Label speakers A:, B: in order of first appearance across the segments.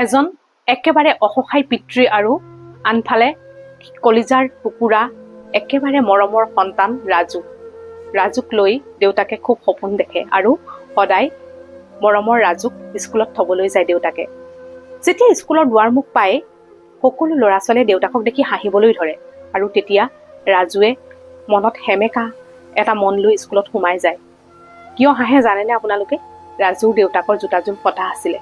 A: এজন একেবাৰে অসহায় পিতৃ আৰু আনফালে কলিজাৰ টুকুৰা একেবাৰে মৰমৰ সন্তান ৰাজুক লৈ দেউতাকে খুব সপোন দেখে আৰু সদায় মৰমৰ ৰাজুক স্কুলত থবলৈ যায় দেউতাকে। যেতিয়া স্কুলৰ দুৱাৰমুখ পায় সকলো ল'ৰা ছোৱালীয়ে দেউতাকক দেখি হাঁহিবলৈ ধৰে আৰু তেতিয়া ৰাজুৱে মনত সেমেকা এটা মন লৈ স্কুলত সোমাই যায়। কিয় হাঁহে জানেনে আপোনালোকে? ৰাজুৰ দেউতাকৰ জোতাযোৰ ফটা আছিলে।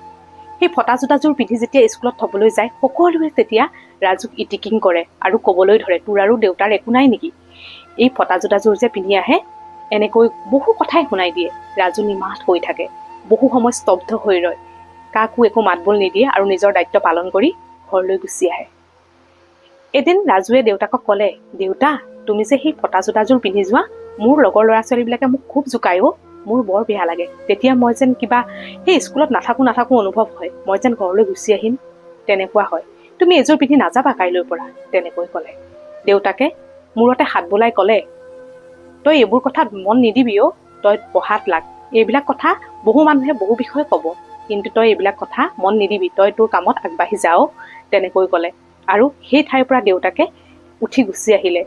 A: সেই ফটা জোতাযোৰ পিন্ধি যেতিয়া স্কুলত থবলৈ যায় সকলোৱে তেতিয়া ৰাজুক ইটিকিং কৰে আৰু ক'বলৈ ধৰে, তোৰ আৰু দেউতাৰ একো নাই নেকি? এই ফটা জোতাযোৰ যে পিন্ধি আহে, এনেকৈ বহু কথাই শুনাই দিয়ে। ৰাজু নিমাত হৈ থাকে, বহু সময় স্তব্ধ হৈ ৰয়, কাকো একো মাতবোল নিদিয়ে আৰু নিজৰ দায়িত্ব পালন কৰি ঘৰলৈ গুচি আহে। এদিন ৰাজুৱে দেউতাকক ক'লে, দেউতা তুমি যে সেই ফটা জোতাযোৰ পিন্ধি যোৱা, মোৰ লগৰ ল'ৰা ছোৱালীবিলাকে মোক খুব জোকায় অ', মোৰ বৰ বেয়া লাগে। তেতিয়া মই যেন কিবা সেই স্কুলত নাথাকো অনুভৱ হয়, মই যেন ঘৰলৈ গুচি আহিম তেনেকুৱা হয়। তুমি এযোৰ পিন্ধি নাযাবা কাইলৈৰ পৰা, তেনেকৈ ক'লে। দেউতাকে মূৰতে হাত বোলাই ক'লে, তই এইবোৰ কথাত মন নিদিবি অ', তই পঢ়াত লাগ। এইবিলাক কথা বহু মানুহে বহু বিষয়ে ক'ব, কিন্তু তই এইবিলাক কথা মন নিদিবি, তই তোৰ কামত আগবাঢ়ি যাও, তেনেকৈ ক'লে। আৰু সেই ঠাইৰ পৰা দেউতাকে উঠি গুচি আহিলে।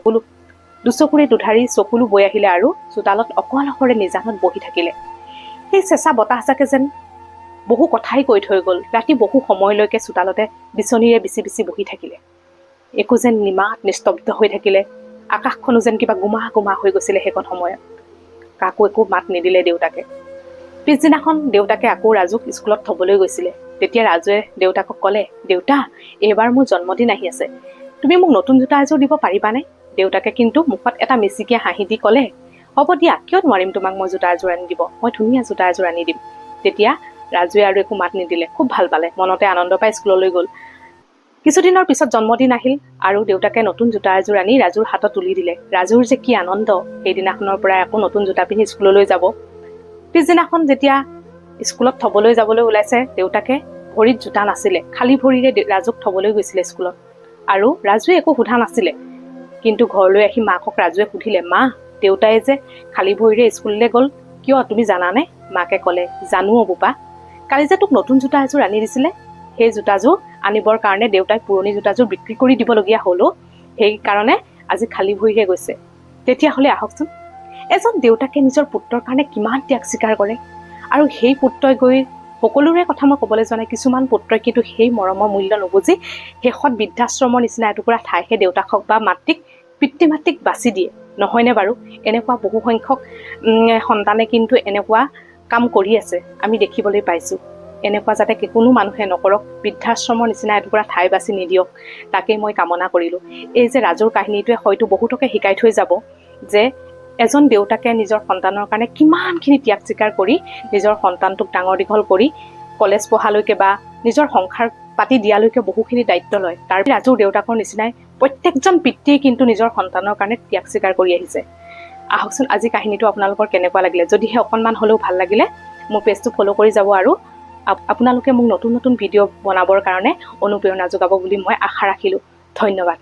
A: দুচকুৰে দুধাৰি চকুলো বৈ আহিলে আৰু চোতালত অকলশৰে নিজানত বহি থাকিলে। সেই চেঁচা বতাহজাকে যেন বহু কথাই কৈ থৈ গ'ল। ৰাতি বহু সময়লৈকে চোতালতে বিচনীৰে বিচি বিচি বহি থাকিলে। একো যেন নিমাত নিস্তব্ধ হৈ থাকিলে। আকাশখনো যেন কিবা গোমা গোমা হৈ গৈছিলে সেইকণ সময়ত। কাকো একো মাত নিদিলে দেউতাকে। পিছদিনাখন দেউতাকে আকৌ ৰাজুক স্কুলত থবলৈ গৈছিলে। তেতিয়া ৰাজুৱে দেউতাকক ক'লে, দেউতা এইবাৰ মোৰ জন্মদিন আহি আছে, তুমি মোক নতুন জোতা এযোৰ দিব পাৰিবানে? দেউতাকে কিন্তু মুখত এটা মিচিকিয়া হাঁহি দি ক'লে, হ'ব দিয়া, কিয় নোৱাৰিম তোমাক মই জোতা এযোৰ আনি দিব, মই ধুনীয়া জোতা এযোৰ আনি দিম। তেতিয়া ৰাজুৱে আৰু একো মাত নিদিলে, খুব ভাল পালে, মনতে আনন্দ পাই স্কুললৈ গ'ল। কিছুদিনৰ পিছত জন্মদিন আহিল আৰু দেউতাকে নতুন জোতা এযোৰ আনি ৰাজুৰ হাতত তুলি দিলে। ৰাজুৰ যে কি আনন্দ, সেইদিনাখনৰ পৰা আকৌ নতুন জোতা পিন্ধি স্কুললৈ যাব। পিছদিনাখন যেতিয়া স্কুলত থবলৈ যাবলৈ ওলাইছে, দেউতাকে ভৰিত জোতা নাছিলে, খালী ভৰিৰে ৰাজুক থবলৈ গৈছিলে স্কুলত। আৰু ৰাজুৱে একো সোধা নাছিলে, কিন্তু ঘৰলৈ আহি মাকক ৰাজুৱে সুধিলে, মা দেউতাই যে খালী ভৰিৰে স্কুললৈ গ'ল, কিয় তুমি জানানে? মাকে ক'লে, জানো অ বোপা, কালি যে তোক নতুন জোতা এযোৰ আনি দিছিলে, সেই জোতাযোৰ আনিবৰ কাৰণে দেউতাই পুৰণি জোতাযোৰ বিক্ৰী কৰি দিবলগীয়া হ'ল, সেইকাৰণে আজি খালী ভৰিৰে গৈছে। তেতিয়াহ'লে আহকচোন, এজন দেউতাকে নিজৰ পুত্ৰৰ কাৰণে কিমান ত্যাগ স্বীকাৰ কৰে। আৰু সেই পুত্ৰই গৈ সকলোৰে কথা মই ক'বলৈ যোৱা নাই, কিছুমান পুত্ৰই কিন্তু সেই মৰমৰ মূল্য নুবুজি শেষত বৃদ্ধাশ্ৰমৰ নিচিনা এটুকুৰা ঠাইহে দেউতাকক বা পিতৃ মাতৃক বাছি দিয়ে, নহয়নে বাৰু? এনেকুৱা বহু সংখ্যক সন্তানে কিন্তু এনেকুৱা কাম কৰি আছে, আমি দেখিবলৈ পাইছোঁ। এনেকুৱা যাতে কোনো মানুহে নকৰক, বৃদ্ধাশ্ৰমৰ নিচিনা এটুকুৰা ঠাই বাছি নিদিয়ক, তাকেই মই কামনা কৰিলোঁ। এই যে ৰাজুৰ কাহিনীটোৱে হয়তো বহুতকে শিকাই থৈ যাব যে এজন দেউতাকে নিজৰ সন্তানৰ কাৰণে কিমানখিনি ত্যাগ স্বীকাৰ কৰি নিজৰ সন্তানটোক ডাঙৰ দীঘল কৰি কলেজ পঢ়ালৈকে বা নিজৰ সংসাৰ পাতি দিয়ালৈকে বহুখিনি দায়িত্ব লয়। তাৰ ৰাজুৰ দেউতাকৰ নিচিনাই প্ৰত্যেকজন পিতৃয়ে কিন্তু নিজৰ সন্তানৰ কাৰণে ত্যাগ স্বীকাৰ কৰি আহিছে। আহকচোন, আজি কাহিনীটো আপোনালোকৰ কেনেকুৱা লাগিলে? যদিহে অকণমান হ'লেও ভাল লাগিলে মোৰ পেজটো ফ'ল' কৰি যাব আৰু আপোনালোকে মোক নতুন নতুন ভিডিঅ' বনাবৰ কাৰণে অনুপ্ৰেৰণা যোগাব বুলি মই আশা ৰাখিলোঁ। ধন্যবাদ।